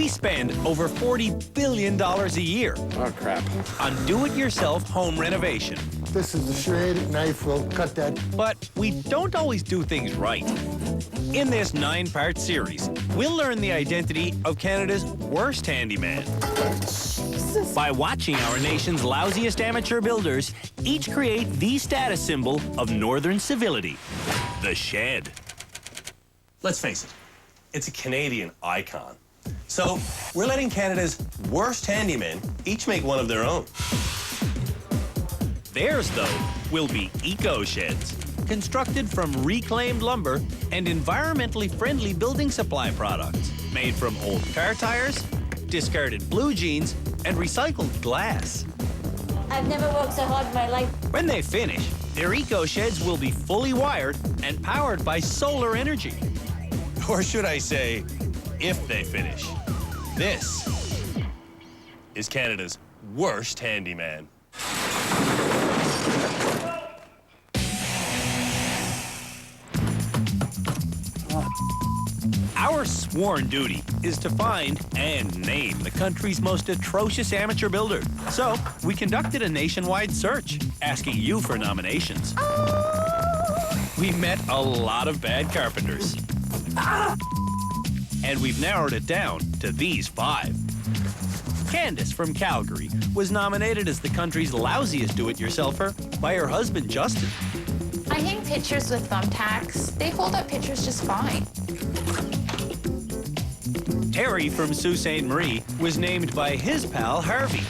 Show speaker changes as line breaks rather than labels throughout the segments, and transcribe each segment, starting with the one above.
We spend over $40 billion a year
Oh, crap.
on do-it-yourself home renovation.
This is the serrated knife. We'll cut that.
But we don't always do things right. In this 9-part series, we'll learn the identity of Canada's worst handyman. By watching our nation's lousiest amateur builders each create the status symbol of northern civility, the shed.
Let's face it, it's a Canadian icon. So we're letting Canada's worst handymen each make one of their own.
Theirs, though, will be eco-sheds, constructed from reclaimed lumber and environmentally friendly building supply products, made from old car tires, discarded blue jeans, and recycled glass.
I've never worked so hard in my life.
When they finish, their eco-sheds will be fully wired and powered by solar energy.
Or should I say, if they finish. This is Canada's worst handyman.
Our sworn duty is to find and name the country's most atrocious amateur builder. So we conducted a nationwide search, asking you for nominations. We met a lot of bad carpenters. And we've narrowed it down to these 5. Candace from Calgary was nominated as the country's lousiest do-it-yourselfer by her husband, Justin.
I hang pictures with thumbtacks. They hold up pictures just fine.
Terry from Sault Ste. Marie was named by his pal, Harvey.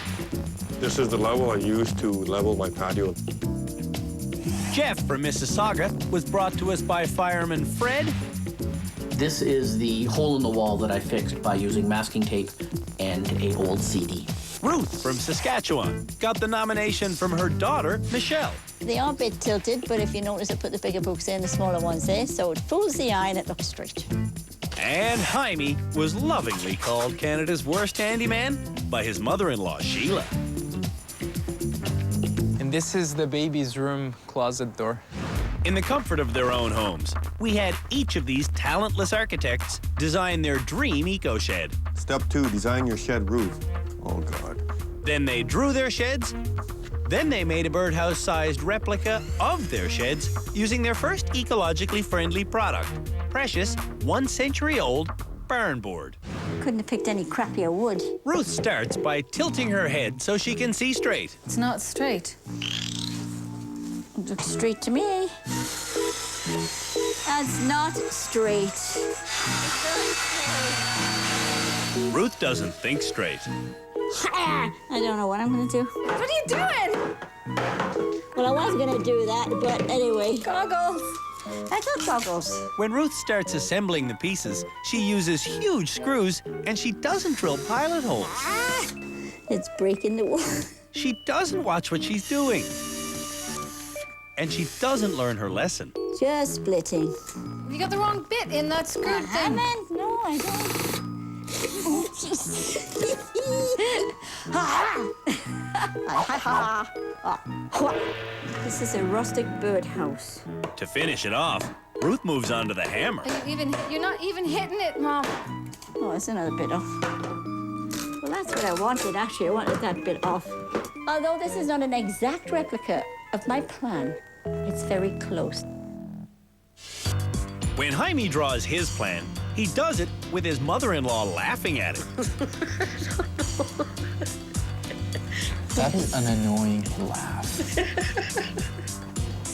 This is the level I use to level my patio.
Jeff from Mississauga was brought to us by fireman Fred.
This is the hole in the wall that I fixed by using masking tape and an old CD.
Ruth from Saskatchewan got the nomination from her daughter, Michelle.
They are a bit tilted, but if you notice, I put the bigger books in, the smaller ones there, so it fools the eye and it looks straight.
And Jaime was lovingly called Canada's worst handyman by his mother-in-law, Sheila.
And this is the baby's room closet door.
In the comfort of their own homes, we had each of these talentless architects design their dream eco-shed.
Step 2, design your shed roof. Oh, God.
Then they drew their sheds. Then they made a birdhouse-sized replica of their sheds using their first ecologically friendly product, precious, 1-century-old barn board.
Couldn't have picked any crappier wood.
Ruth starts by tilting her head so she can see straight.
It's not straight.
It looks straight to me. That's not straight.
Ruth doesn't think straight.
I don't know what I'm gonna do.
What are you doing?
Well, I was gonna do that, but anyway. Goggles. I got goggles.
When Ruth starts assembling the pieces, she uses huge screws and she doesn't drill pilot holes.
It's breaking the wall.
She doesn't watch what she's doing. And she doesn't learn her lesson.
Just splitting.
You got the wrong bit in that screw
I
thing.
haven't. No, I don't. Oh, jeez. This is a rustic birdhouse.
To finish it off, Ruth moves on to the hammer.
You're not even hitting it, Mom.
Oh, that's another bit off. Well, that's what I wanted, actually. I wanted that bit off. Although this is not an exact replica of my plan, it's very close.
When Jaime draws his plan, he does it with his mother-in-law laughing at it.
That is an annoying laugh.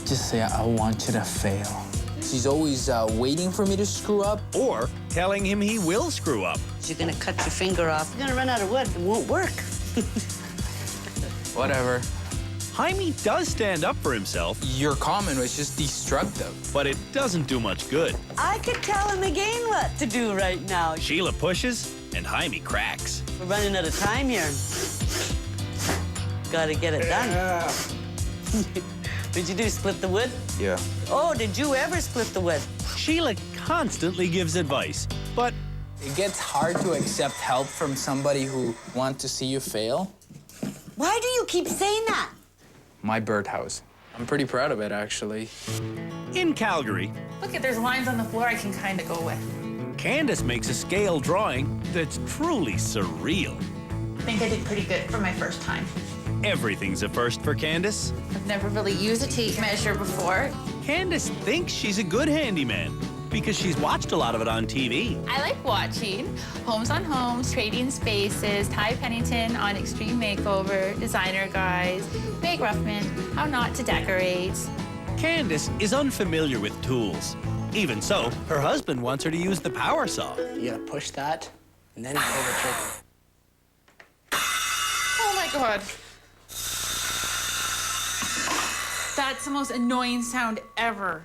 Just say, I want you to fail. She's always waiting for me to screw up.
Or telling him he will screw up.
You're gonna cut your finger off. You're gonna run out of wood. It won't work.
Whatever.
Jaime does stand up for himself.
Your comment was just destructive.
But it doesn't do much good.
I could tell him again what to do right now.
Sheila pushes, and Jaime cracks.
We're running out of time here. Gotta get it done. What'd you do, split the wood?
Yeah.
Oh, did you ever split the wood?
Sheila constantly gives advice, but
It gets hard to accept help from somebody who wants to see you fail.
Why do you keep saying that?
My birdhouse. I'm pretty proud of it, actually.
in Calgary,
Look, there's lines on the floor I can kind of go with.
Candace makes a scale drawing that's truly surreal.
I think I did pretty good for my first time.
Everything's a first for Candace.
I've never really used a tape measure before.
Candace thinks she's a good handyman because she's watched a lot of it on TV.
I like watching Homes on Homes, Trading Spaces, Ty Pennington on Extreme Makeover, Designer Guys, Meg Ruffman, How Not to Decorate.
Candace is unfamiliar with tools. Even so, her husband wants her to use the power saw.
You gotta push that, and then pull the trigger.
Oh my God. That's the most annoying sound ever.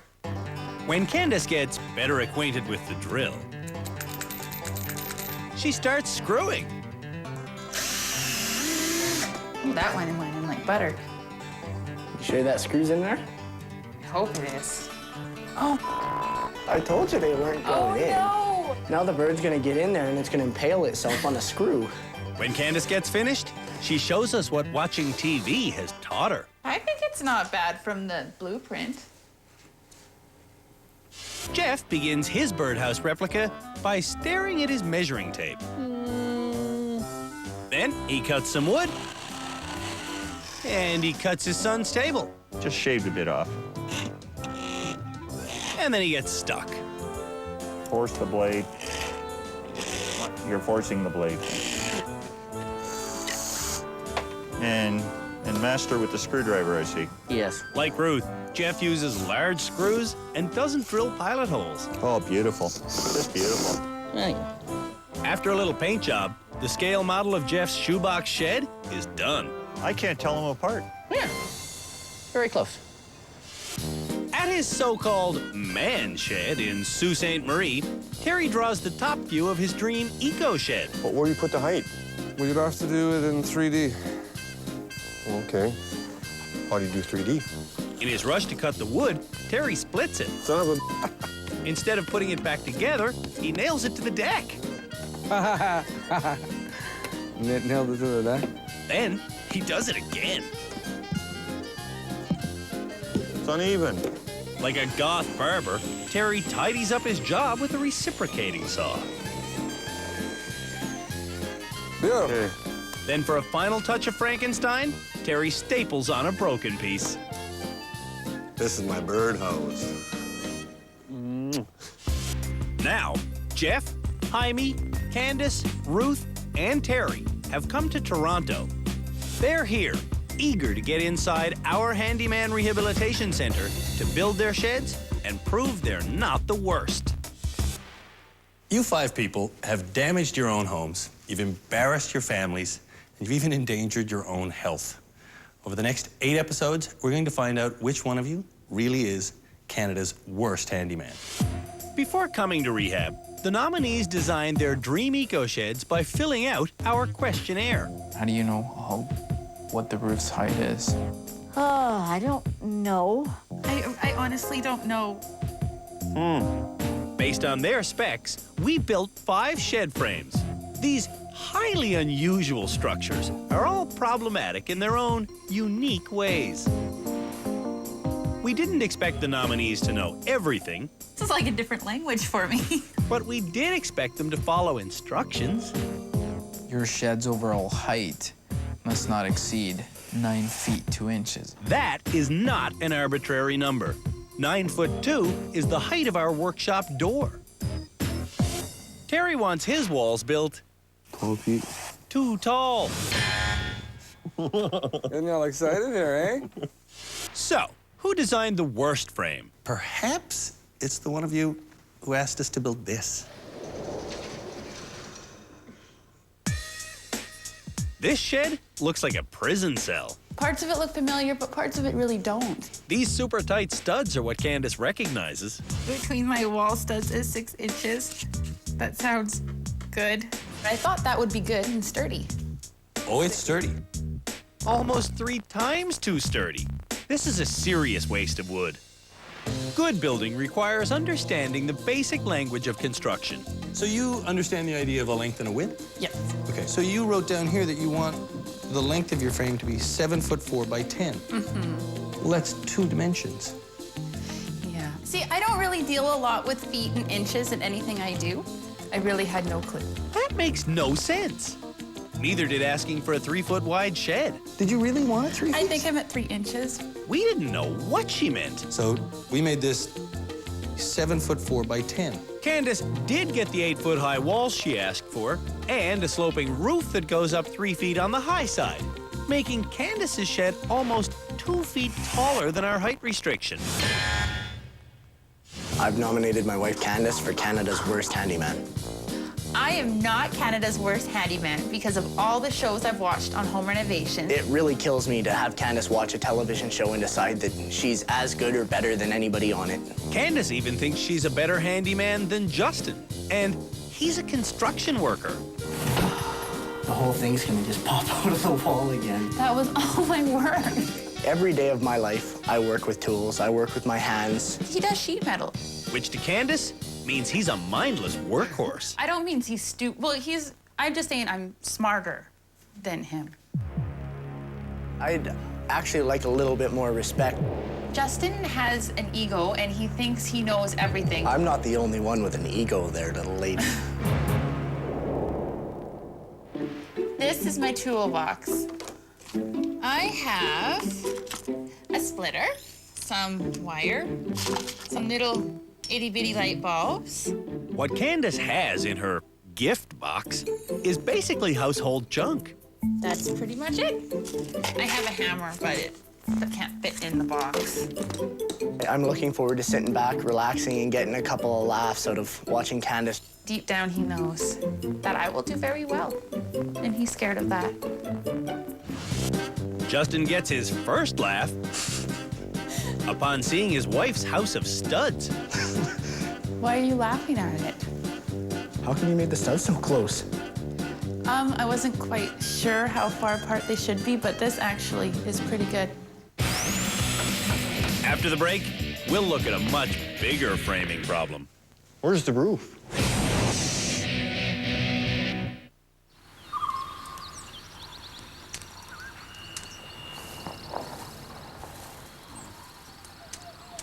When Candace gets better acquainted with the drill, she starts screwing.
Ooh, that one went in like butter.
You sure that screw's in there?
I hope it is.
Oh, I told you they weren't going in.
No!
Now the bird's gonna get in there and it's gonna impale itself on a screw.
When Candace gets finished, she shows us what watching TV has taught her.
I think it's not bad from the blueprint.
Jeff begins his birdhouse replica by staring at his measuring tape. Then he cuts some wood, and he cuts his son's table.
Just shaved a bit off.
And then he gets stuck.
Force the blade. You're forcing the blade. And master with the screwdriver, I see.
Yes.
Like Ruth, Jeff uses large screws and doesn't drill pilot holes.
Oh, beautiful. Just beautiful.
After a little paint job, the scale model of Jeff's shoebox shed is done.
I can't tell them apart.
Yeah. Very close.
At his so-called man shed in Sault Ste. Marie, Terry draws the top view of his dream eco shed.
But where do you put the height?
Well, you'd have to do it in 3D.
Okay. How do you do 3D?
In his rush to cut the wood, Terry splits it.
Son of a...
Instead of putting it back together, he nails it to the deck.
Nailed it to the deck.
Then he does it again.
It's uneven.
Like a goth barber, Terry tidies up his job with a reciprocating saw.
Beautiful.
Okay.
Then for a final touch of Frankenstein, Terry staples on a broken piece.
This is my birdhouse.
Now, Jeff, Jaime, Candace, Ruth, and Terry have come to Toronto. They're here, eager to get inside our Handyman Rehabilitation Center to build their sheds and prove they're not the worst.
You 5 people have damaged your own homes, you've embarrassed your families, and you've even endangered your own health. Over the next 8 episodes, we're going to find out which one of you really is Canada's worst handyman.
Before coming to rehab, the nominees designed their dream eco sheds by filling out our questionnaire.
How do you know what the roof's height is?
Oh, I don't know.
I honestly don't know.
Based on their specs, we built 5 shed frames. These highly unusual structures are all problematic in their own unique ways. We didn't expect the nominees to know everything,
This is like a different language for me.
but we did expect them to follow instructions.
Your shed's overall height must not exceed 9 feet 2 inches.
That is not an arbitrary number. 9'2" is the height of our workshop door. Terry wants his walls built
12 feet.
too tall.
Getting y'all excited here, eh?
So, who designed the worst frame?
Perhaps it's the one of you who asked us to build this.
This shed looks like a prison cell.
Parts of it look familiar, but parts of it really don't.
These super tight studs are what Candace recognizes.
Between my wall studs is 6 inches. That sounds good. I thought that would be good and sturdy.
Oh, it's sturdy.
Almost 3 times too sturdy. This is a serious waste of wood. Good building requires understanding the basic language of construction.
So you understand the idea of a length and a width?
Yes.
Okay, so you wrote down here that you want the length of your frame to be 7'4" by 10. Well, that's 2 dimensions.
Yeah. See, I don't really deal a lot with feet and inches in anything I do. I really had no clue.
That makes no sense. Neither did asking for a 3-foot wide shed.
Did you really want it 3 feet?
I think I'm at 3 inches.
We didn't know what she meant.
So we made this 7'4" by 10.
Candace did get the 8-foot high walls she asked for and a sloping roof that goes up 3 feet on the high side, making Candace's shed almost 2 feet taller than our height restriction.
I've nominated my wife Candace for Canada's Worst Handyman.
I am not Canada's worst handyman because of all the shows I've watched on home renovation.
It really kills me to have Candace watch a television show and decide that she's as good or better than anybody on it.
Candace even thinks she's a better handyman than Justin, and he's a construction worker.
The whole thing's gonna just pop out of the wall again.
That was all my work.
Every day of my life, I work with tools, I work with my hands.
He does sheet metal.
Which to Candace means he's a mindless workhorse.
I don't mean he's stupid. Well, I'm just saying I'm smarter than him.
I'd actually like a little bit more respect.
Justin has an ego and he thinks he knows everything.
I'm not the only one with an ego there, little lady.
This is my toolbox. I have a splitter, some wire, some little itty-bitty light bulbs.
What Candace has in her gift box is basically household junk.
That's pretty much it. I have a hammer, but it can't fit in the box.
I'm looking forward to sitting back, relaxing, and getting a couple of laughs out of watching Candace.
Deep down, he knows that I will do very well, and he's scared of that.
Justin gets his first laugh upon seeing his wife's house of studs.
Why are you laughing at it?
How come you made the studs so close?
I wasn't quite sure how far apart they should be, but this actually is pretty good.
After the break, we'll look at a much bigger framing problem.
Where's the roof?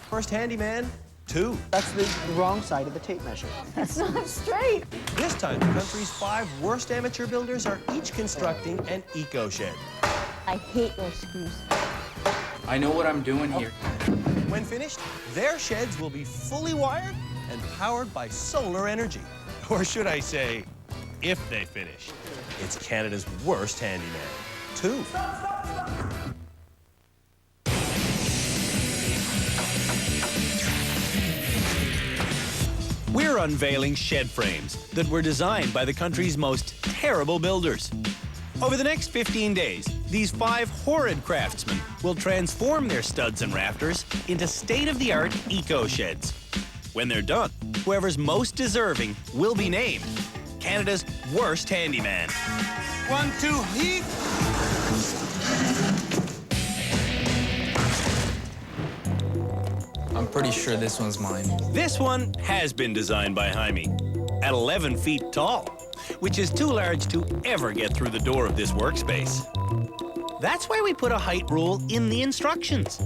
First handyman, 2.
That's the wrong side of the tape measure.
It's not straight.
This time, the country's 5 worst amateur builders are each constructing an eco-shed.
I hate those screws.
I know what I'm doing here.
When finished, their sheds will be fully wired and powered by solar energy. Or should I say, if they finish. It's Canada's worst handyman, 2.
We're unveiling shed frames that were designed by the country's most terrible builders. Over the next 15 days, these 5 horrid craftsmen will transform their studs and rafters into state-of-the-art eco-sheds. When they're done, whoever's most deserving will be named Canada's worst handyman.
1, 2, heat!
I'm pretty sure this one's mine.
This one has been designed by Jaime at 11 feet tall, which is too large to ever get through the door of this workspace. That's why we put a height rule in the instructions.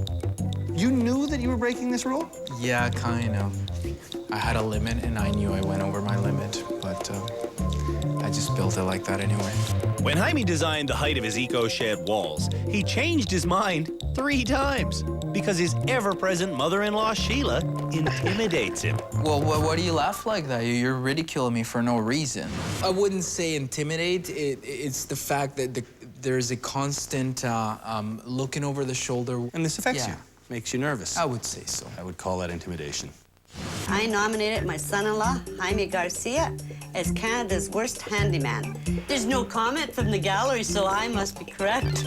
You knew that you were breaking this rule?
Yeah, kind of. I had a limit, and I knew I went over my limit, but I just built it like that anyway.
When Jaime designed the height of his eco-shed walls, he changed his mind 3 times because his ever-present mother-in-law, Sheila, intimidates him.
Well, why do you laugh like that? You're ridiculing me for no reason. I wouldn't say intimidate. It's the fact that there's a constant looking over the shoulder.
And this affects you, makes you nervous.
I would say so.
I would call that intimidation.
I nominated my son-in-law, Jaime Garcia, as Canada's worst handyman. There's no comment from the gallery, so I must be correct.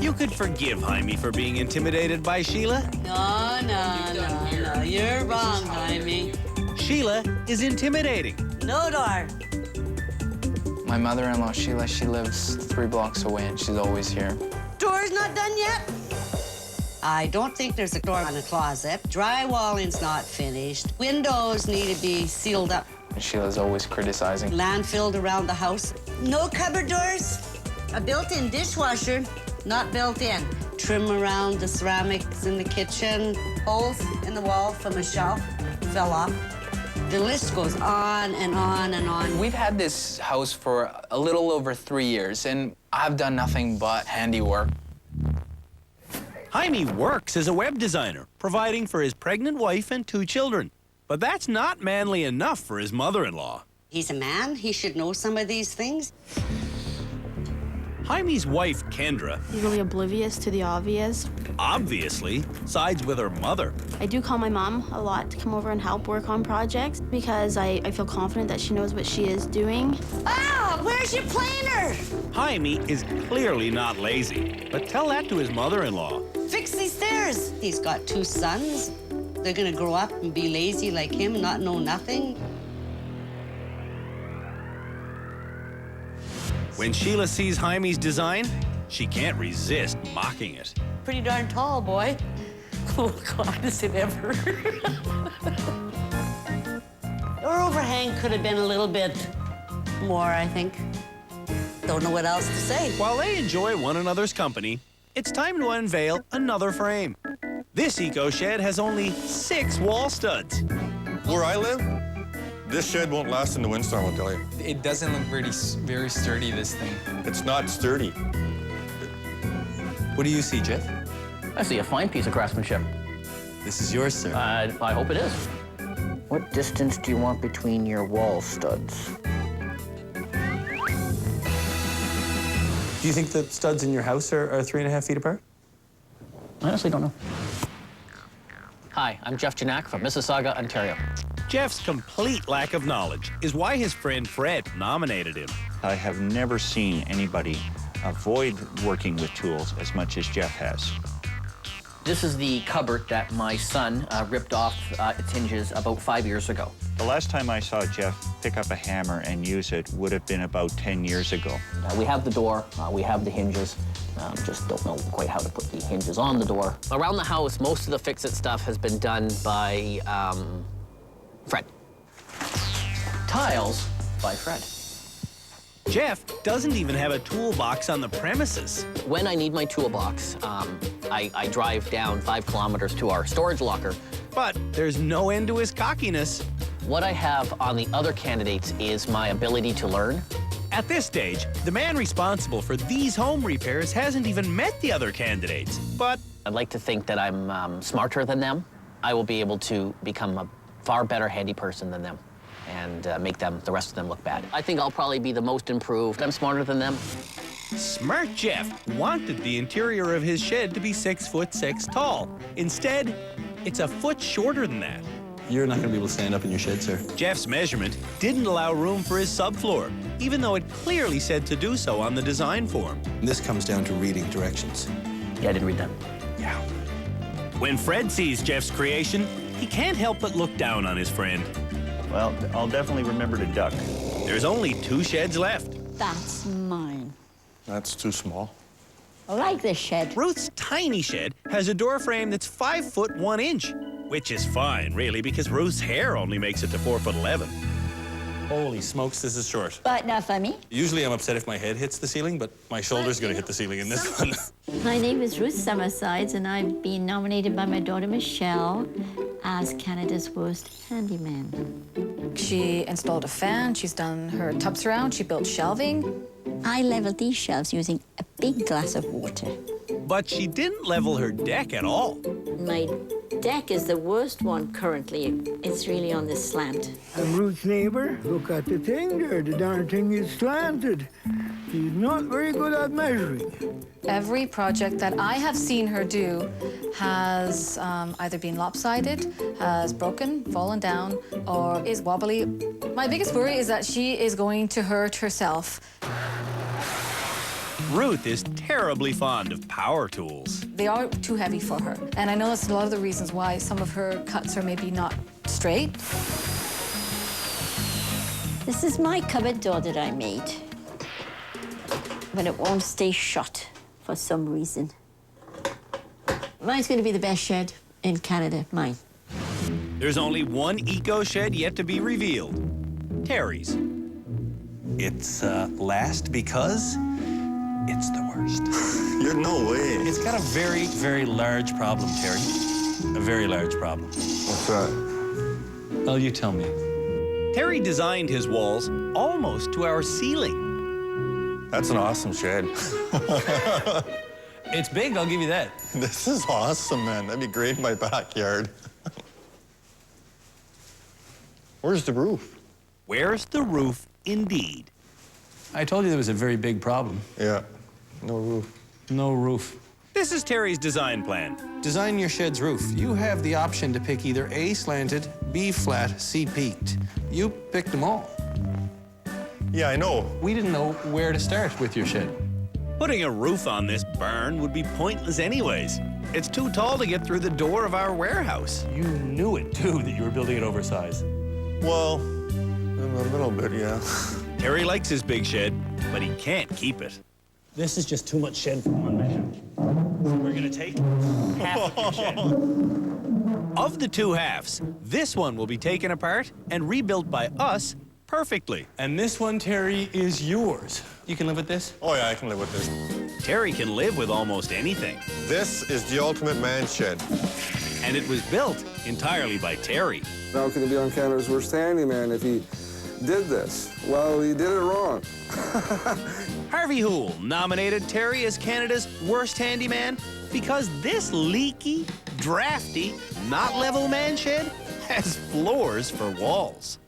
You could forgive Jaime for being intimidated by Sheila.
No, you're wrong, Jaime.
Sheila is intimidating.
No door.
My mother-in-law, Sheila, she lives 3 blocks away, and she's always here.
Door's not done yet? I don't think there's a door on the closet. Drywalling's not finished. Windows need to be sealed up.
And Sheila's always criticizing.
Land filled around the house. No cupboard doors. A built-in dishwasher, not built in. trim around the ceramics in the kitchen. Holes in the wall from a shelf fell off. The list goes on and on and on.
We've had this house for a little over 3 years, and I've done nothing but handiwork.
Jaime works as a web designer, providing for his pregnant wife and 2 children. But that's not manly enough for his mother-in-law.
He's a man. He should know some of these things.
Jaime's wife, Kendra,
Usually oblivious to the obvious.
obviously sides with her mother.
I do call my mom a lot to come over and help work on projects because I feel confident that she knows what she is doing.
Ah, where's your planer?
Jaime is clearly not lazy, but tell that to his mother-in-law.
Fix these stairs. He's got 2 sons. They're gonna grow up and be lazy like him and not know nothing.
When Sheila sees Jaime's design, she can't resist mocking it.
Pretty darn tall, boy. Oh, God, is it ever? Our overhang could have been a little bit more, I think. Don't know what else to say.
While they enjoy one another's company, it's time to unveil another frame. This eco-shed has only 6 wall studs.
Where I live, this shed won't last in the windstorm, I'll tell you.
It doesn't look very sturdy, this thing.
It's not sturdy.
What do you see, Jeff?
I see a fine piece of craftsmanship.
This is yours, sir.
I hope it is. What distance do you want between your wall studs?
Do you think the studs in your house are 3.5 feet apart?
I honestly don't know. Hi, I'm Jeff Janak from Mississauga, Ontario.
Jeff's complete lack of knowledge is why his friend Fred nominated him.
I have never seen anybody avoid working with tools as much as Jeff has.
This is the cupboard that my son ripped off its hinges about 5 years ago.
The last time I saw Jeff pick up a hammer and use it would have been about 10 years ago.
We have the door, we have the hinges, just don't know quite how to put the hinges on the door. Around the house, most of the fix-it stuff has been done by Fred. Tiles by Fred.
Jeff doesn't even have a toolbox on the premises.
When I need my toolbox, I drive down 5 kilometers to our storage locker.
But there's no end to his cockiness.
What I have on the other candidates is my ability to learn.
At this stage, the man responsible for these home repairs hasn't even met the other candidates. But
I'd like to think that I'm smarter than them. I will be able to become a far better handy person than them and make the rest of them look bad. I think I'll probably be the most improved. I'm smarter than them.
Smart Jeff wanted the interior of his shed to be 6'6" tall. Instead, it's a foot shorter than that.
You're not going to be able to stand up in your shed, sir.
Jeff's measurement didn't allow room for his subfloor, even though it clearly said to do so on the design form.
And this comes down to reading directions.
Yeah, I didn't read that.
Yeah. When Fred sees Jeff's creation, he can't help but look down on his friend.
Well, I'll definitely remember to duck.
There's only 2 sheds left.
That's mine.
That's too small.
I like this shed.
Ruth's tiny shed has a door frame that's 5 foot 1 inch, which is fine, really, because Ruth's hair only makes it to 4'11".
Holy smokes, this is short.
But not for me.
Usually I'm upset if my head hits the ceiling, but my shoulder's going to hit the ceiling in this one.
My name is Ruth Summersides, and I've been nominated by my daughter Michelle as Canada's worst handyman.
She installed a fan, she's done her tub surround, she built shelving.
I leveled these shelves using a big glass of water.
But she didn't level her deck at all.
My deck is the worst one currently. It's really on this slant.
I'm Ruth's neighbor. Look at the thing there. The darn thing is slanted. She's not very good at measuring.
Every project that I have seen her do has either been lopsided, has broken, fallen down, or is wobbly. My biggest worry is that she is going to hurt herself.
Ruth is terribly fond of power tools.
They are too heavy for her. And I know that's a lot of the reasons why some of her cuts are maybe not straight.
This is my cupboard door that I made. But it won't stay shut for some reason. Mine's going to be the best shed in Canada, mine.
There's only one eco-shed yet to be revealed. Terry's.
It's last because It's the worst.
You're no way.
It's got a very, very large problem, Terry. A very large problem.
What's that?
Well, you tell me.
Terry designed his walls almost to our ceiling.
That's an awesome shed.
It's big, I'll give you that.
This is awesome, man. That'd be great in my backyard. Where's the roof?
Where's the roof, indeed?
I told you there was a very big problem.
Yeah, no roof.
No roof.
This is Terry's design plan.
Design your shed's roof. You have the option to pick either A slanted, B flat, C peaked. You picked them all.
Yeah, I know.
We didn't know where to start with your shed.
Putting a roof on this barn would be pointless anyways. It's too tall to get through the door of our warehouse.
You knew it, too, that you were building it oversized.
Well, a little bit, yeah.
Terry likes his big shed, but he can't keep it.
This is just too much shed for one man. We're gonna take half of your shed.
Of the two halves, this one will be taken apart and rebuilt by us perfectly.
And this one, Terry, is yours. You can live with this?
Oh, yeah, I can live with this.
Terry can live with almost anything.
This is the ultimate man shed.
And it was built entirely by Terry.
How can he be on Canada's Worst Handyman if he did this? Well, he did it wrong.
Harvey Houle nominated Terry as Canada's worst handyman because this leaky, drafty, not level man shed has floors for walls.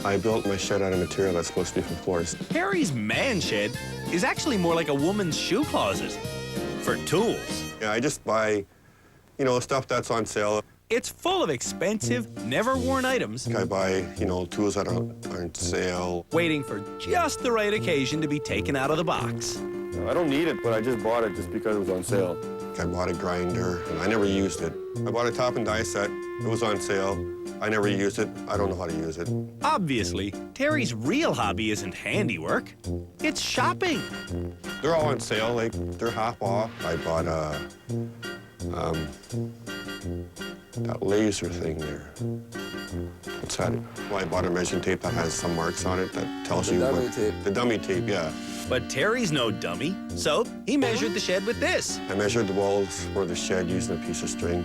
I built my shed out of material that's supposed to be for floors.
Terry's man shed is actually more like a woman's shoe closet for tools.
Yeah, I just buy, you know, stuff that's on sale.
It's full of expensive, never-worn items.
I buy, you know, tools that aren't on sale.
Waiting for just the right occasion to be taken out of the box.
I don't need it, but I just bought it just because it was on sale. I bought a grinder, and I never used it. I bought a top and die set. It was on sale. I never used it. I don't know how to use it.
Obviously, Terry's real hobby isn't handiwork. It's shopping.
They're all on sale, like, they're half off. I bought that laser thing there. What's that? Well, I bought a measuring tape that has some marks on it that tells you
dummy tape.
The dummy tape, yeah.
But Terry's no dummy, so he measured the shed with this.
I measured the walls for the shed using a piece of string.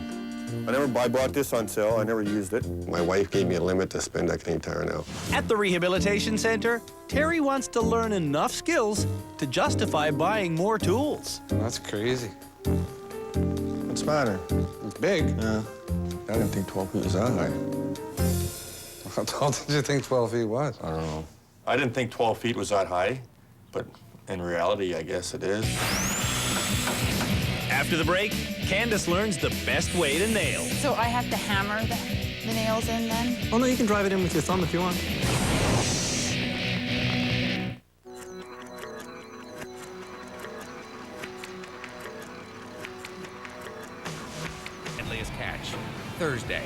I bought this on sale. I never used it. My wife gave me a limit to spend. I can retire now.
At the rehabilitation center, Terry wants to learn enough skills to justify buying more tools.
That's crazy.
What's the matter?
It's big.
Yeah. I didn't think 12 feet was that high.
How tall did you think 12 feet was?
I don't know. I didn't think 12 feet was that high, but in reality, I guess it is.
After the break, Candace learns the best way to nail.
So I have to hammer the nails in then?
Oh, no, you can drive it in with your thumb if you want.
Deadliest Catch, Thursday.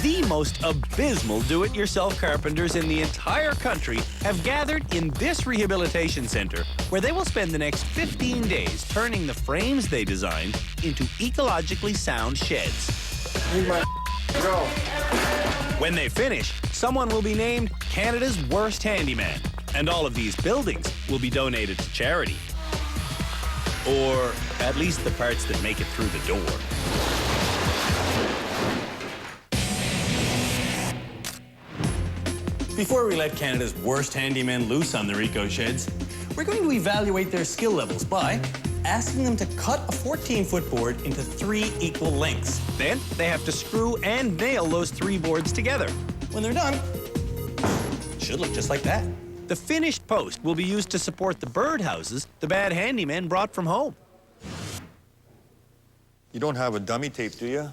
The most abysmal do-it-yourself carpenters in the entire country have gathered in this rehabilitation center, where they will spend the next 15 days turning the frames they designed into ecologically sound sheds.
Go.
When they finish, someone will be named Canada's worst handyman, and all of these buildings will be donated to charity. Or at least the parts that make it through the door.
Before we let Canada's worst handymen loose on their eco sheds, we're going to evaluate their skill levels by asking them to cut a 14-foot board into 3 equal lengths.
Then they have to screw and nail those 3 boards together.
When they're done, it should look just like that.
The finished post will be used to support the birdhouses the bad handyman brought from home.
You don't have a dummy tape, do you?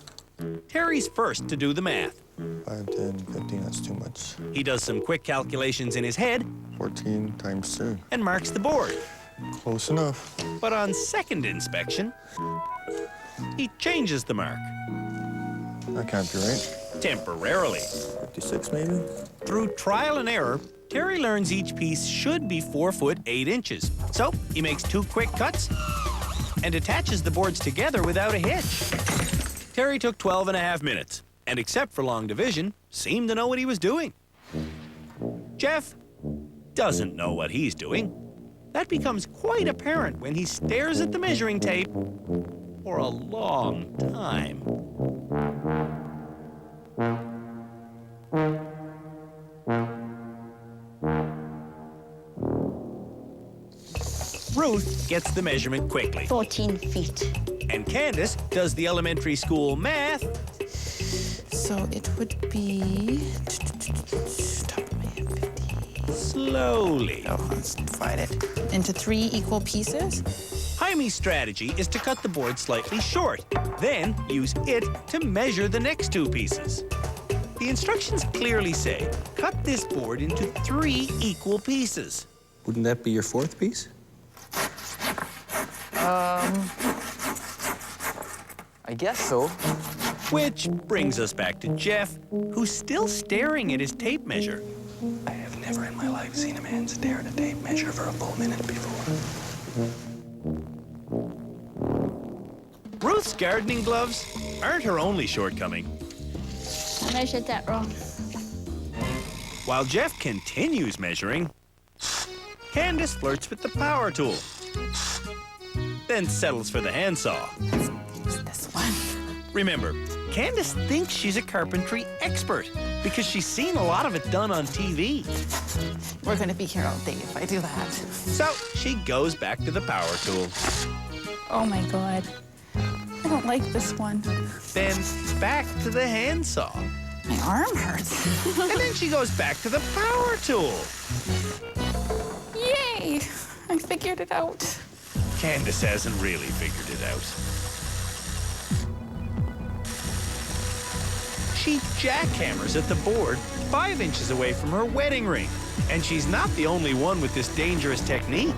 Terry's first to do the math.
5, 10, 15, that's too much.
He does some quick calculations in his head
14 times 3.
and marks the board.
Close enough.
But on second inspection, he changes the mark.
That can't be right.
Temporarily.
56 maybe?
Through trial and error, Terry learns each piece should be 4 foot 8 inches. So he makes 2 quick cuts and attaches the boards together without a hitch. Terry took 12.5 minutes. and except for long division, seemed to know what he was doing. Jeff doesn't know what he's doing. That becomes quite apparent when he stares at the measuring tape for a long time. Ruth gets the measurement quickly.
14 feet.
And Candace does the elementary school math.
So it would be...
Slowly.
Oh, let's divide it into 3 equal pieces.
Jaime's strategy is to cut the board slightly short, then use it to measure the next 2 pieces. The instructions clearly say, cut this board into 3 equal pieces.
Wouldn't that be your 4th piece?
I guess so.
Which brings us back to Jeff, who's still staring at his tape measure.
I have never in my life seen a man stare at a tape measure for a full minute before.
Ruth's gardening gloves aren't her only shortcoming.
I measured that wrong.
While Jeff continues measuring, Candace flirts with the power tool, then settles for the handsaw.
This one.
Remember, Candace thinks she's a carpentry expert because she's seen a lot of it done on TV.
We're gonna be here all day if I do that.
So she goes back to the power tool.
Oh my God. I don't like this one.
Then back to the handsaw.
My arm hurts.
And then she goes back to the power tool.
Yay! I figured it out.
Candace hasn't really figured it out. She jackhammers at the board 5 inches away from her wedding ring. And she's not the only one with this dangerous technique.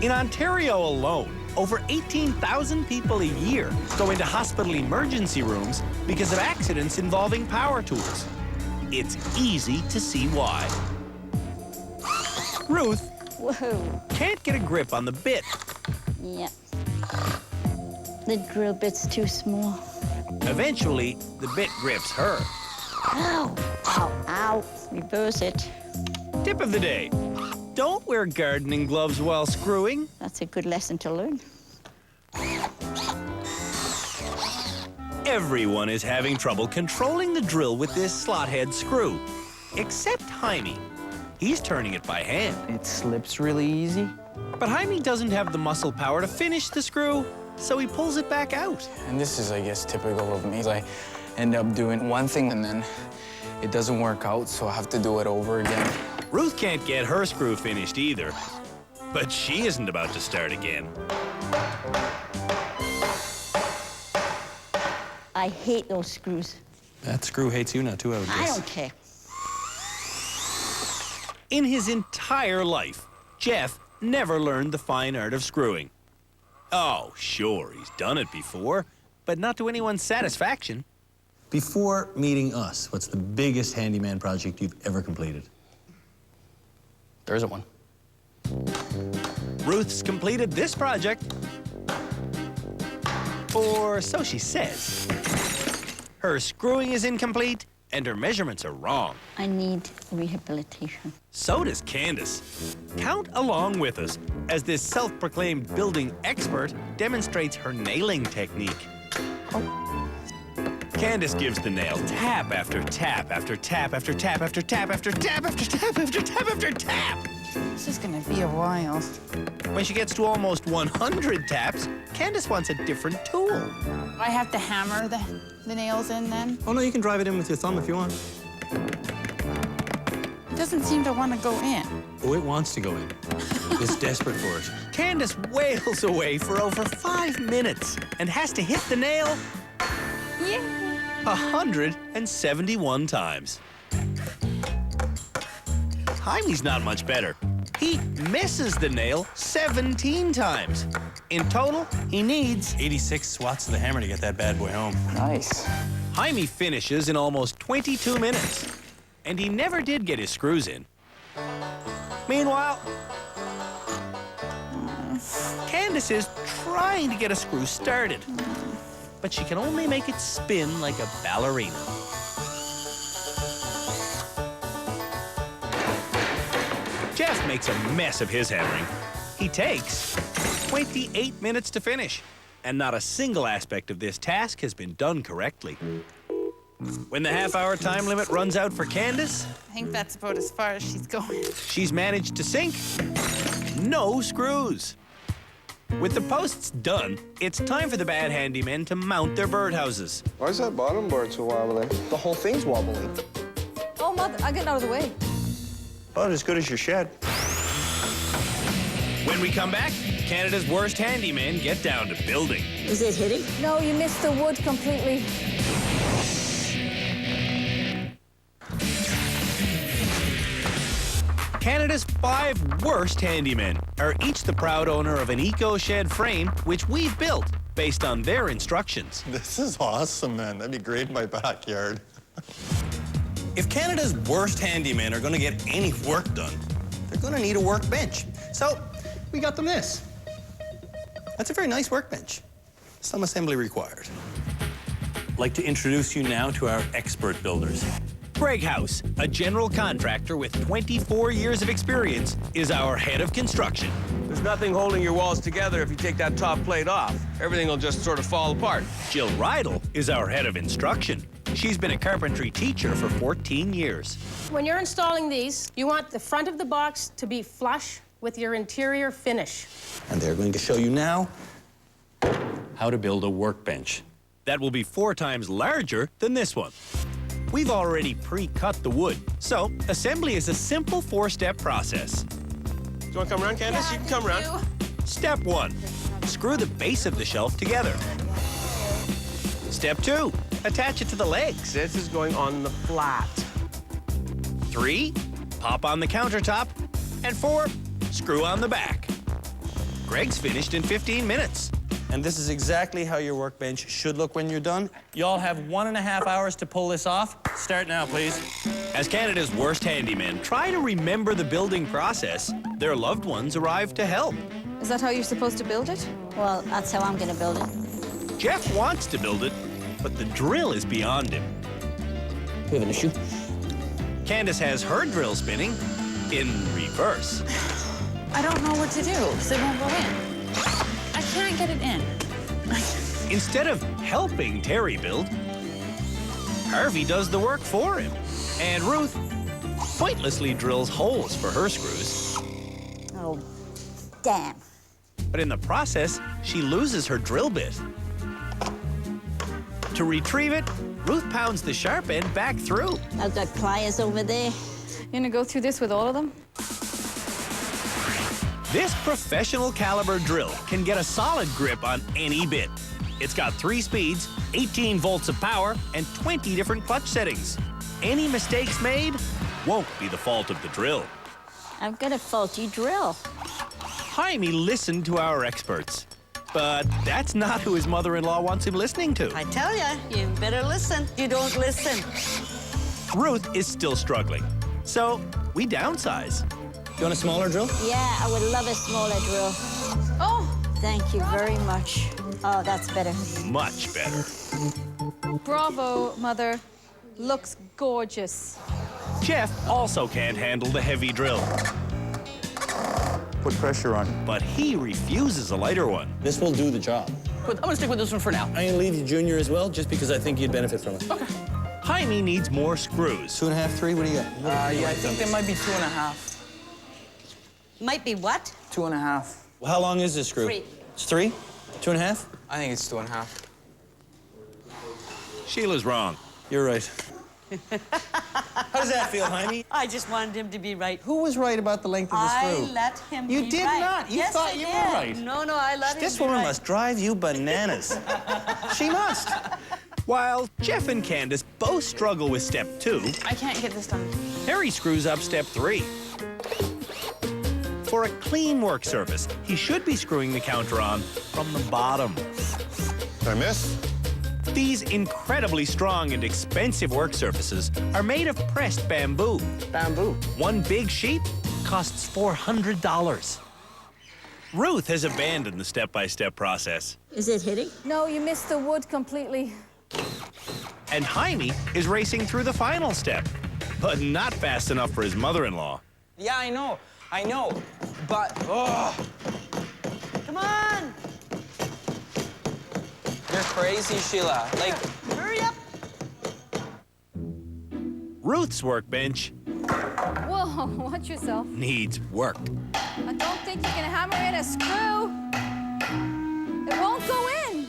In Ontario alone, over 18,000 people a year go into hospital emergency rooms because of accidents involving power tools. It's easy to see why. Ruth
Whoa.
can't get a grip on the bit.
Yeah. The drill bit's too small.
Eventually, the bit grips her.
Ow, ow, ow. Reverse it.
Tip of the day. Don't wear gardening gloves while screwing.
That's a good lesson to learn.
Everyone is having trouble controlling the drill with this slot head screw, except Jaime. He's turning it by hand.
It slips really easy.
But Jaime doesn't have the muscle power to finish the screw, so he pulls it back out.
And this is, I guess, typical of me. I end up doing one thing and then it doesn't work out, so I have to do it over again.
Ruth can't get her screw finished either, but she isn't about to start again.
I hate those screws.
That screw hates you now, too, I would guess.
I don't care.
In his entire life, Jeff never learned the fine art of screwing. Oh, sure, he's done it before, but not to anyone's satisfaction.
Before meeting us, what's the biggest handyman project you've ever completed?
There isn't one.
Ruth's completed this project, or so she says. Her screwing is incomplete, and her measurements are wrong.
I need rehabilitation.
So does Candace. Count along with us as this self-proclaimed building expert demonstrates her nailing technique. Candace gives the nail tap after tap after tap after tap after tap after tap after tap after tap after tap.
This is gonna be a while.
When she gets to almost 100 taps, Candace wants a different tool.
I have to hammer the nails in then?
Oh, no, you can drive it in with your thumb if you want.
It doesn't seem to want to go in.
Oh, it wants to go in. It's desperate for it.
Candace wails away for over 5 minutes and has to hit the nail
Yeah.
171 times. Jaime's not much better. He misses the nail 17 times. In total, he needs
86 swats of the hammer to get that bad boy home.
Nice.
Jaime finishes in almost 22 minutes, and he never did get his screws in. Meanwhile, Candace is trying to get a screw started, but she can only make it spin like a ballerina. Jeff makes a mess of his hammering. He takes 28 minutes to finish, and not a single aspect of this task has been done correctly. When the half-hour time limit runs out for Candace,
I think that's about as far as she's going.
she's managed to sink no screws. With the posts done, it's time for the bad handymen to mount their birdhouses.
Why is that bottom board so wobbly?
The whole thing's wobbly.
Oh, Mother, I'm getting out of the way.
About as good as your shed.
When we come back, Canada's worst handymen get down to building.
Is it hitting?
No, you missed the wood completely.
Canada's 5 worst handymen are each the proud owner of an eco-shed frame which we've built based on their instructions.
This is awesome, man. That'd be great in my backyard.
If Canada's worst handymen are going to get any work done, they're going to need a workbench. So we got them this. That's a very nice workbench. Some assembly required. I'd like to introduce you now to our expert builders.
Greg House, a general contractor with 24 years of experience, is our head of construction.
There's nothing holding your walls together if you take that top plate off. Everything will just sort of fall apart.
Jill Rydell is our head of instruction. She's been a carpentry teacher for 14 years.
When you're installing these, you want the front of the box to be flush with your interior finish.
And they're going to show you now how to build a workbench.
That will be 4 times larger than this one. We've already pre-cut the wood, so assembly is a simple 4-step process.
Do you want to come around, Candace? You can come around.
Step 1, screw the base of the shelf together. Step 2, attach it to the legs.
This is going on the flat.
3, pop on the countertop. And 4, screw on the back. Greg's finished in 15 minutes.
And this is exactly how your workbench should look when you're done. You all have 1.5 hours to pull this off. Start now, please.
As Canada's worst handymen try to remember the building process, their loved ones arrive to help.
Is that how you're supposed to build it?
Well, that's how I'm going to build it.
Jeff wants to build it, but the drill is beyond him.
We have an issue.
Candace has her drill spinning in reverse.
I don't know what to do because it won't go in. I can't get it in.
Instead of helping Terry build, Harvey does the work for him. And Ruth pointlessly drills holes for her screws.
Oh, damn.
But in the process, she loses her drill bit. To retrieve it, Ruth pounds the sharp end back through.
I've got pliers over there.
You gonna go through this with all of them?
This professional caliber drill can get a solid grip on any bit. It's got 3 speeds, 18 volts of power, and 20 different clutch settings. Any mistakes made won't be the fault of the drill.
I've got a faulty drill.
Jaime listened to our experts, but that's not who his mother-in-law wants him listening to.
I tell ya, you better listen. You don't listen.
Ruth is still struggling, so we downsize.
You want a smaller drill?
Yeah, I would love a smaller drill.
Oh!
Thank you very much. Oh, that's better.
Much better.
Bravo, Mother. Looks gorgeous.
Jeff also can't handle the heavy drill,
Put pressure on it.
but he refuses a lighter one.
This will do the job.
But I'm gonna stick with this one for now.
I'm gonna leave you Junior as well, just because I think you'd benefit from it. Okay.
Jaime needs more screws.
2.5, 3, what do you got?
Yeah, I think there might be 2.5.
Might be what?
2.5.
Well, how long is this screw?
3.
It's 3? 2.5?
I think it's 2.5.
Sheila's wrong.
You're right. How does that feel, Jaime?
I just wanted him to be right.
Who was right about the length of the screw?
I let him
You
be
did
right.
not. You
Yes,
thought
I
you were
did.
right.
No, I let him
This
be
woman
right.
must drive you bananas. She must. While Jeff and Candace both struggle with step 2,
I can't get this done.
Harry screws up step 3. For a clean work surface, he should be screwing the counter on from the bottom.
Did I miss?
These incredibly strong and expensive work surfaces are made of pressed bamboo.
Bamboo.
One big sheet costs $400. Ruth has abandoned the step-by-step process.
Is it hitting?
No, you missed the wood completely.
And Jaime is racing through the final step, but not fast enough for his mother-in-law.
Yeah, I know, but, oh.
Come on!
You're crazy, Sheila. Like,
hurry up!
Ruth's workbench
Whoa, watch yourself.
needs work.
I don't think you can hammer in a screw. It won't go in.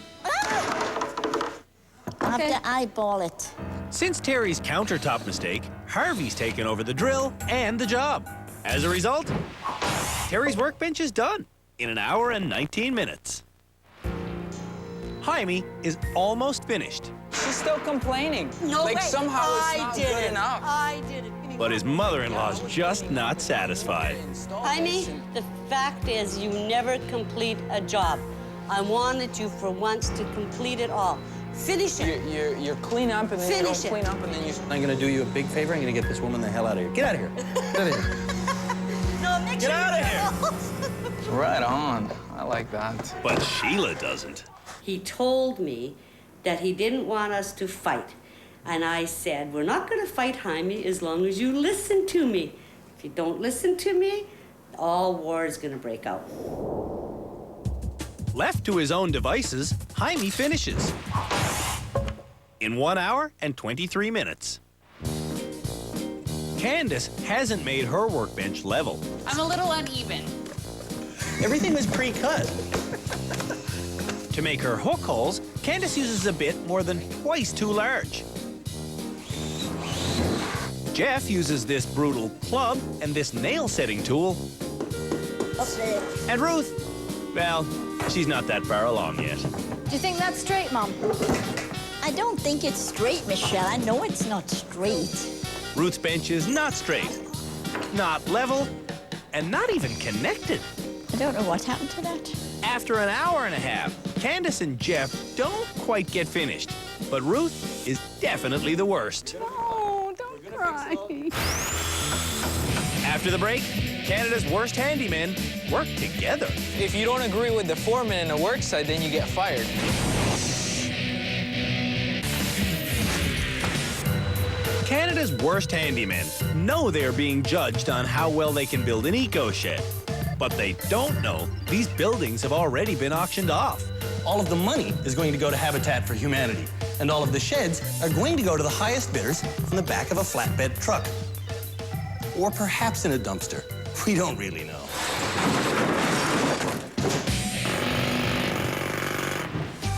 I have to eyeball it.
Since Terry's countertop mistake, Harvey's taken over the drill and the job. As a result, Terry's workbench is done in 1 hour and 19 minutes. Jaime is almost finished,
she's still complaining.
No
like,
way.
somehow it's not
did
good
it.
enough.
I did it.
but his mother-in-law's just not satisfied.
Jaime, the fact is you never complete a job. I wanted you for once to complete it all. Finish it.
You're clean up and then you don't
Finish it.
clean up and then you...
I'm gonna do you a big favor. I'm gonna get this woman the hell out of here. Get out of here. Get out of here.
No, make
Get
sure
out of
here.
Right on. I like that.
But Sheila doesn't.
He told me that he didn't want us to fight. And I said, we're not going to fight, Jaime, as long as you listen to me. If you don't listen to me, all war is going to break out.
Left to his own devices, Jaime finishes in 1 hour and 23 minutes. Candace hasn't made her workbench level.
I'm a little uneven.
Everything was pre-cut. To make her hook holes, Candace uses a bit more than twice too large. Jeff uses this brutal club and this nail-setting tool. And Ruth, well, she's not that far along yet.
Do you think that's straight, Mom?
I don't think it's straight, Michelle. I know it's not straight.
Ruth's bench is not straight, not level, and not even connected.
I don't know what happened to that.
After 1 hour and a half, Candace and Jeff don't quite get finished, but Ruth is definitely the worst.
Oh, don't cry.
After the break, Canada's worst handymen work together.
If you don't agree with the foreman in a work site, then you get fired.
Canada's worst handymen know they're being judged on how well they can build an eco-shed. But they don't know these buildings have already been auctioned off.
All of the money is going to go to Habitat for Humanity, and all of the sheds are going to go to the highest bidders on the back of a flatbed truck. Or perhaps in a dumpster. We don't really know.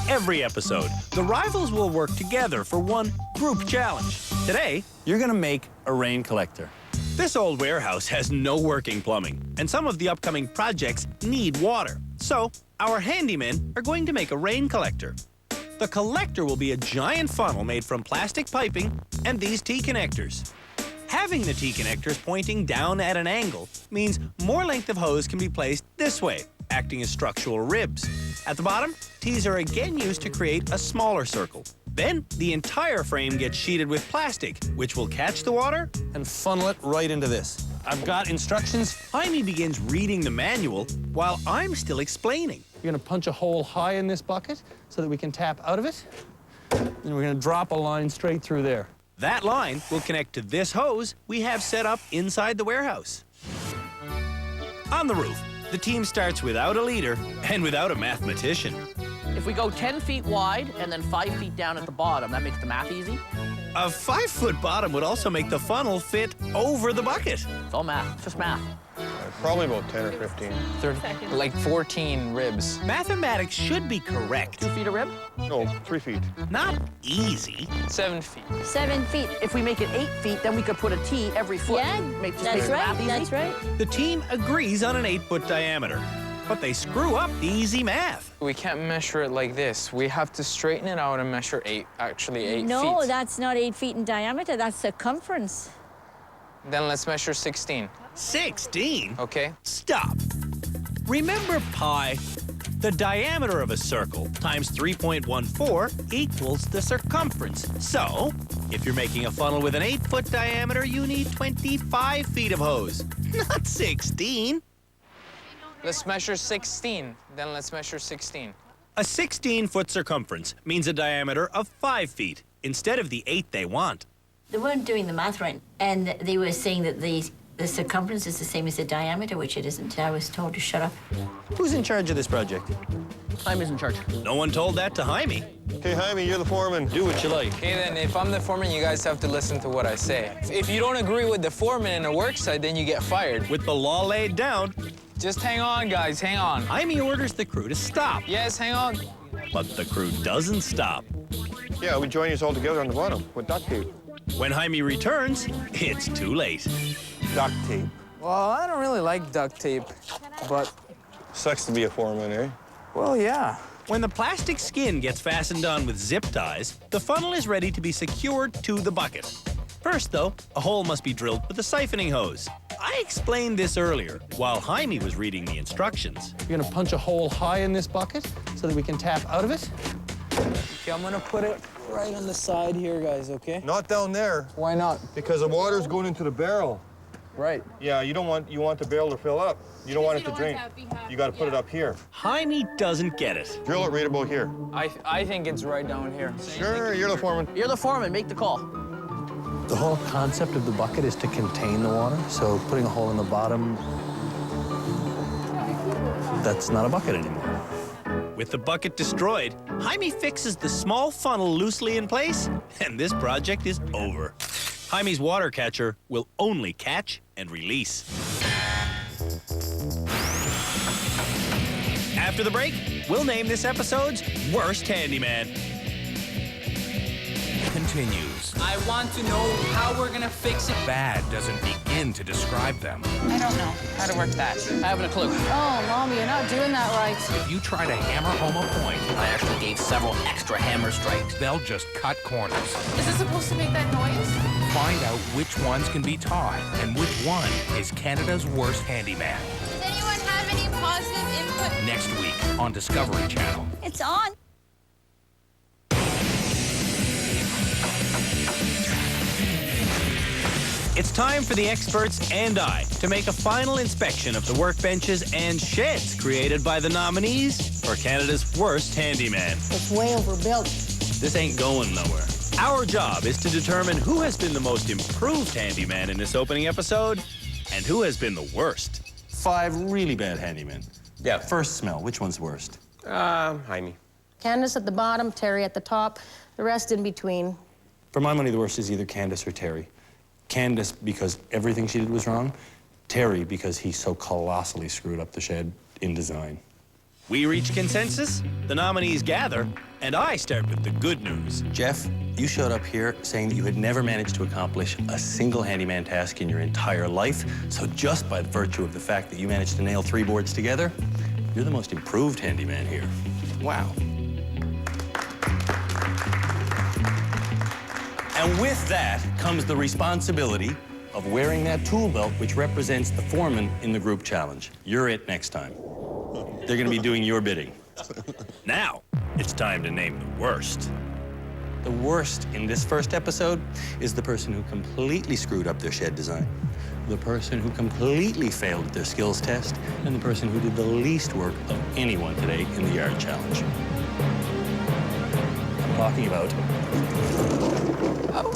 Every episode, the rivals will work together for one group challenge. Today,
You're gonna make a rain collector.
this old warehouse has no working plumbing, and some of the upcoming projects need water. So, our handymen are going to make a rain collector. The collector will be a giant funnel made from plastic piping and these T-connectors. Having the T-connectors pointing down at an angle means more length of hose can be placed this way, acting as structural ribs. At the bottom, T's are again used to create a smaller circle. Then, the entire frame gets sheeted with plastic, which will catch the water
and funnel it right into this.
I've got instructions. Jaime begins reading the manual while I'm still explaining.
You're gonna punch a hole high in this bucket so that we can tap out of it. And we're gonna drop a line straight through there.
That line will connect to this hose we have set up inside the warehouse. On the roof, the team starts without a leader and without a mathematician.
If we go 10 feet wide and then 5 feet down at the bottom, that makes the math easy.
A 5-foot bottom would also make the funnel fit over the bucket.
It's all math, it's just math.
Probably about 10 or 15.
Like 14 ribs.
Mathematics should be correct.
2 feet a rib?
No, 3 feet.
Not easy.
7 feet.
7 feet.
If we make it 8 feet, then we could put a T every foot.
Yeah,
Make the
that's right,
math easy.
that's right.
The team agrees on an 8-foot diameter, but they screw up the easy math.
We can't measure it like this. We have to straighten it out and measure 8 feet.
No, that's not 8 feet in diameter, that's circumference.
Then let's measure 16.
16?
Okay.
Stop. Remember pi? The diameter of a circle times 3.14 equals the circumference. So, if you're making a funnel with an 8-foot diameter, you need 25 feet of hose, not 16.
Let's measure 16. Then let's measure 16.
A 16-foot circumference means a diameter of 5 feet instead of the 8 they want.
They weren't doing the math right, and they were saying that the circumference is the same as the diameter, which it isn't. I was told to shut up.
Who's in charge of this project?
Jaime's in charge.
No one told that to Jaime.
Okay, Jaime, you're the foreman. Do what you like.
Okay, then, if I'm the foreman, you guys have to listen to what I say. If you don't agree with the foreman in a work site, then you get fired.
With the law laid down,
just hang on, guys, hang on.
Jaime orders the crew to stop.
Yes, hang on.
But the crew doesn't stop.
Yeah, we join you all together on the bottom with duct tape.
When Jaime returns, it's too late.
Duct tape.
Well, I don't really like duct tape, but...
Sucks to be a foreman, eh?
Well, yeah.
When the plastic skin gets fastened on with zip ties, the funnel is ready to be secured to the bucket. First, though, a hole must be drilled with a siphoning hose. I explained this earlier while Jaime was reading the instructions.
You're gonna punch a hole high in this bucket so that we can tap out of it.
Okay, I'm gonna put it right on the side here, guys, okay?
Not down there.
Why not?
Because the water's going into the barrel.
Right.
Yeah, you want the barrel to fill up. You don't want it to drain. You got to put it up here.
Jaime doesn't get it.
Drill it right about here.
I think it's right down here.
Sure, you're the foreman.
You're the foreman. Make the call.
The whole concept of the bucket is to contain the water, so putting a hole in the bottom, that's not a bucket anymore.
With the bucket destroyed, Jaime fixes the small funnel loosely in place, and this project is over. Jaime's water catcher will only catch and release. After the break, we'll name this episode's Worst Handyman.
Continues.
I want to know how we're gonna fix it.
Bad doesn't begin to describe them.
I don't know how to work that.
I haven't a clue.
Oh, Mommy, you're not doing that right.
If you try to hammer home a point,
I actually gave several extra hammer strikes.
they'll just cut corners.
Is this supposed to make that noise?
Find out which ones can be taught and which one is Canada's worst handyman.
Does anyone have any positive input?
Next week on Discovery Channel.
It's on.
It's time for the experts and I to make a final inspection of the workbenches and sheds created by the nominees for Canada's Worst Handyman.
It's way overbuilt.
This ain't going nowhere. Our job is to determine who has been the most improved handyman in this opening episode and who has been the worst.
5 really bad handymen. Yeah. First smell, which one's worst?
Jaime.
Candace at the bottom, Terry at the top, the rest in between.
For my money, the worst is either Candace or Terry. Candace, because everything she did was wrong. Terry, because he so colossally screwed up the shed in design.
We reach consensus, the nominees gather, and I start with the good news.
Jeff, you showed up here saying that you had never managed to accomplish a single handyman task in your entire life. So just by virtue of the fact that you managed to nail 3 boards together, you're the most improved handyman here. Wow. And with that comes the responsibility of wearing that tool belt, which represents the foreman in the group challenge. You're it next time. They're gonna be doing your bidding.
Now, it's time to name the worst.
The worst in this first episode is the person who completely screwed up their shed design, the person who completely failed at their skills test, and the person who did the least work of anyone today in the yard challenge. I'm talking about...
Oh,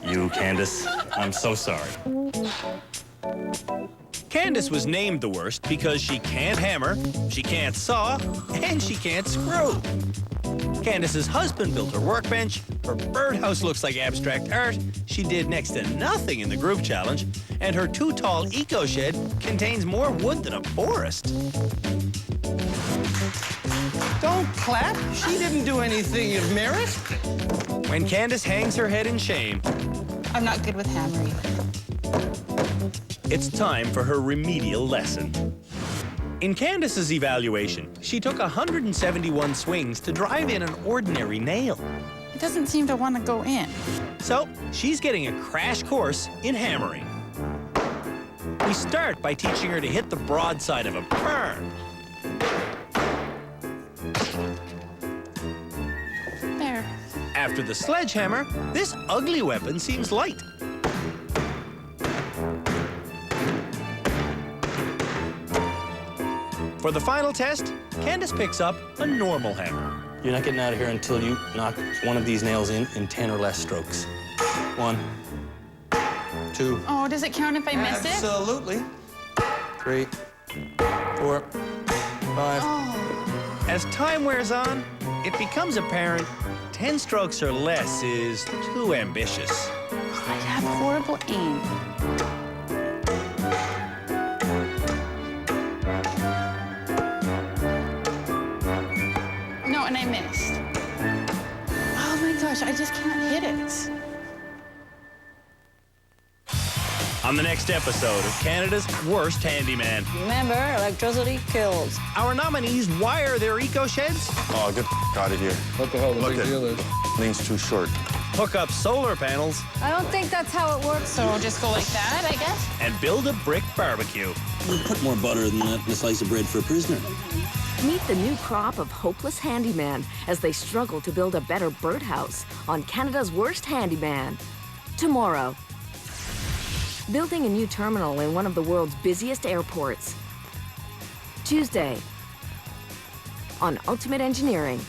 no!
You, Candace. I'm so sorry.
Candace was named the worst because she can't hammer, she can't saw, and she can't screw. Candace's husband built her workbench, her birdhouse looks like abstract art, she did next to nothing in the group challenge, and her too-tall eco-shed contains more wood than a forest.
Don't clap. She didn't do anything of merit.
When Candace hangs her head in shame,
I'm not good with hammering.
it's time for her remedial lesson. In Candace's evaluation, she took 171 swings to drive in an ordinary nail.
It doesn't seem to want to go in.
So, she's getting a crash course in hammering. We start by teaching her to hit the broadside of a burn.
There.
After the sledgehammer, this ugly weapon seems light. For the final test, Candace picks up a normal hammer.
You're not getting out of here until you knock one of these nails in 10 or less strokes. 1, 2.
Oh, does it count if I miss it?
Absolutely. 3, 4, 5.
As time wears on, it becomes apparent 10 strokes or less is too ambitious.
I have horrible aim. No, and I missed. Oh my gosh, I just can't hit it.
On the next episode of Canada's Worst Handyman.
Remember, electricity kills.
Our nominees wire their eco sheds.
Oh, get the out of here.
What the hell the
Look
big
at
deal is?
Thing's too short.
Hook up solar panels.
I don't think that's how it works.
So we'll just go like that, I guess.
And build a brick barbecue.
You put more butter than that in a slice of bread for a prisoner.
Meet the new crop of hopeless handyman as they struggle to build a better birdhouse on Canada's Worst Handyman. Tomorrow. Building a new terminal in one of the world's busiest airports. Tuesday. On Ultimate Engineering.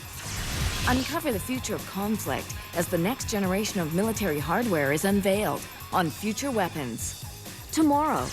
Uncover the future of conflict as the next generation of military hardware is unveiled on Future Weapons. Tomorrow.